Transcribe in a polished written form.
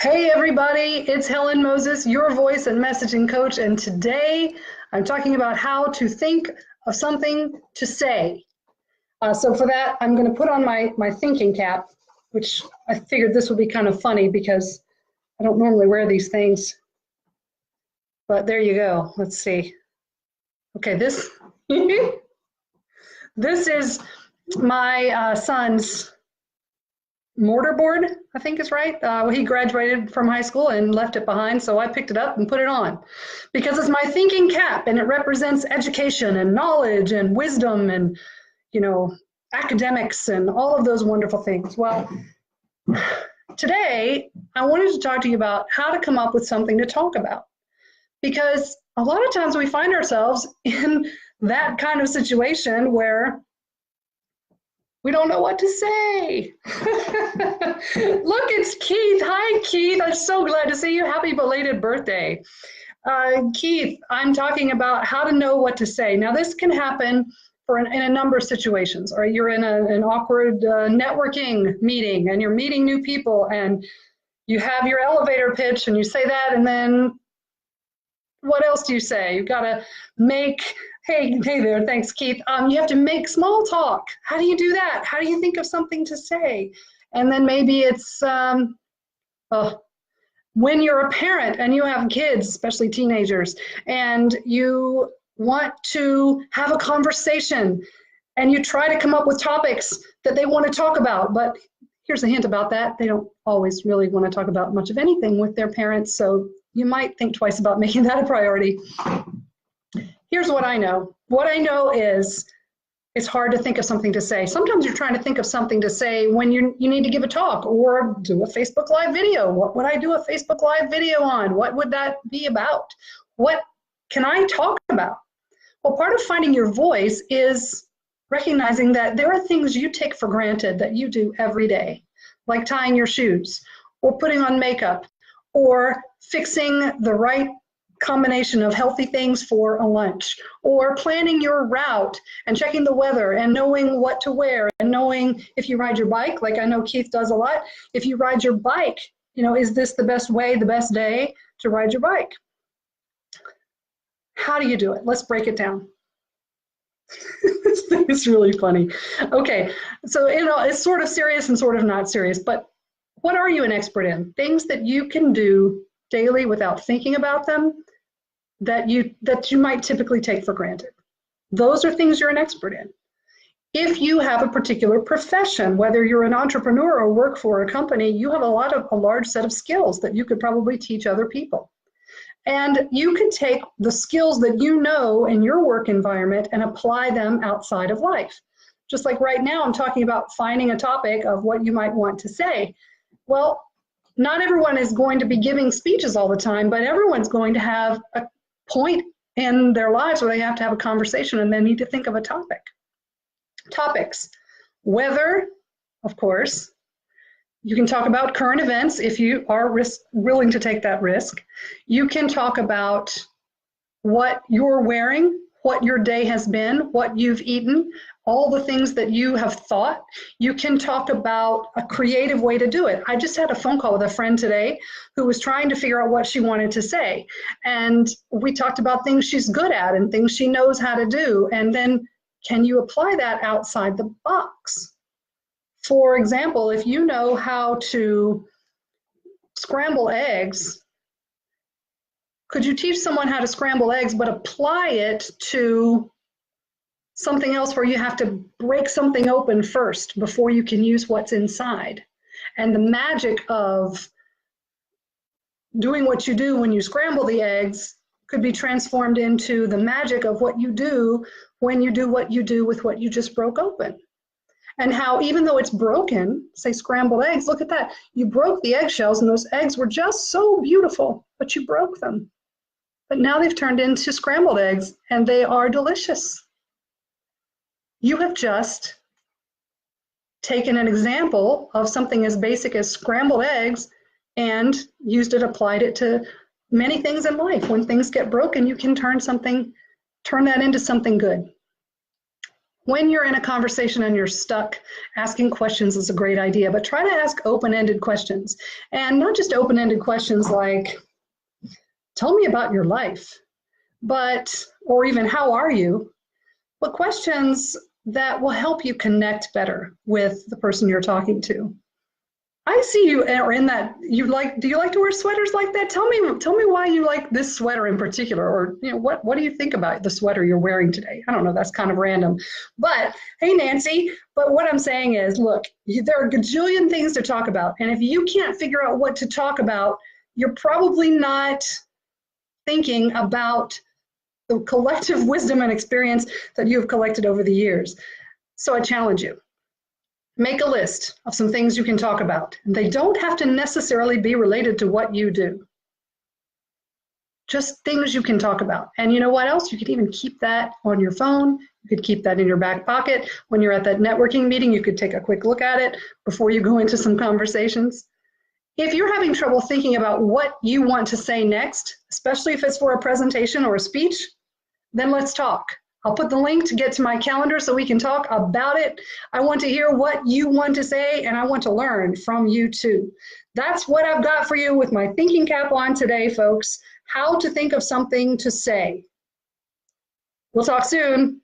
Hey everybody, it's Helen Moses, your voice and messaging coach, and today I'm talking about how to think of something to say. So for that, I'm going to put on my thinking cap, which I figured this would be kind of funny because I don't normally wear these things. But there you go. Let's see. Okay, this this is my son's mortarboard, I think is right. He graduated from high school and left it behind, so I picked it up and put it on because it's my thinking cap and it represents education and knowledge and wisdom and, academics and all of those wonderful things. Well, today I wanted to talk to you about how to come up with something to talk about, because a lot of times we find ourselves in that kind of situation where we don't know what to say. Look, it's Keith. Hi, Keith. I'm so glad to see you. Happy belated birthday. Keith, I'm talking about how to know what to say. Now, this can happen in a number of situations. Or you're in an awkward networking meeting and you're meeting new people and you have your elevator pitch and you say that, and then what else do you say? You've got to make, hey there, thanks, Keith. You have to make small talk. How do you do that? How do you think of something to say? And then maybe it's when you're a parent and you have kids, especially teenagers, and you want to have a conversation and you try to come up with topics that they want to talk about. But here's a hint about that. They don't always really want to talk about much of anything with their parents. So you might think twice about making that a priority. Here's what I know. What I know is it's hard to think of something to say. Sometimes you're trying to think of something to say when you need to give a talk or do a Facebook Live video. What would I do a Facebook Live video on? What would that be about? What can I talk about? Well, part of finding your voice is recognizing that there are things you take for granted that you do every day, like tying your shoes or putting on makeup or fixing the right combination of healthy things for a lunch, or planning your route and checking the weather and knowing what to wear and knowing if you ride your bike, like I know Keith does a lot, if you ride your bike, is this the best way, the best day to ride your bike? How do you do it? Let's break it down. It's really funny. Okay, so it's sort of serious and sort of not serious, but what are you an expert in? Things that you can do daily without thinking about them that you might typically take for granted. Those are things you're an expert in. If you have a particular profession, whether you're an entrepreneur or work for a company, you have a large set of skills that you could probably teach other people. And you can take the skills that you know in your work environment and apply them outside of life. Just like right now, I'm talking about finding a topic of what you might want to say. Well, not everyone is going to be giving speeches all the time, but everyone's going to have a point in their lives where they have to have a conversation and they need to think of a topic. Topics. Weather, of course. You can talk about current events if you are willing to take that risk. You can talk about what you're wearing, what your day has been, what you've eaten, all the things that you have thought. You can talk about a creative way to do it. I just had a phone call with a friend today who was trying to figure out what she wanted to say. And we talked about things she's good at and things she knows how to do. And then can you apply that outside the box? For example, if you know how to scramble eggs, could you teach someone how to scramble eggs but apply it to something else where you have to break something open first before you can use what's inside? And the magic of doing what you do when you scramble the eggs could be transformed into the magic of what you do when you do what you do with what you just broke open. And how even though it's broken, say scrambled eggs, look at that. You broke the eggshells and those eggs were just so beautiful, but you broke them. But now they've turned into scrambled eggs and they are delicious. You have just taken an example of something as basic as scrambled eggs and applied it to many things in life. When things get broken, you can turn that into something good. When you're in a conversation and you're stuck, asking questions is a great idea, but try to ask open-ended questions. And not just open-ended questions like, tell me about your life, or even how are you, but questions that will help you connect better with the person you're talking to. I see you are in that. Do you like to wear sweaters like that? Tell me why you like this sweater in particular, or what do you think about the sweater you're wearing today? I don't know, that's kind of random. But hey, Nancy, but what I'm saying is, look, there are a gajillion things to talk about. And if you can't figure out what to talk about, you're probably not thinking about the collective wisdom and experience that you have collected over the years. So I challenge you. Make a list of some things you can talk about. They don't have to necessarily be related to what you do. Just things you can talk about. And you know what else? You could even keep that on your phone. You could keep that in your back pocket. When you're at that networking meeting, you could take a quick look at it before you go into some conversations. If you're having trouble thinking about what you want to say next, especially if it's for a presentation or a speech, then let's talk. I'll put the link to get to my calendar so we can talk about it. I want to hear what you want to say, and I want to learn from you too. That's what I've got for you with my thinking cap on today, folks. How to think of something to say. We'll talk soon.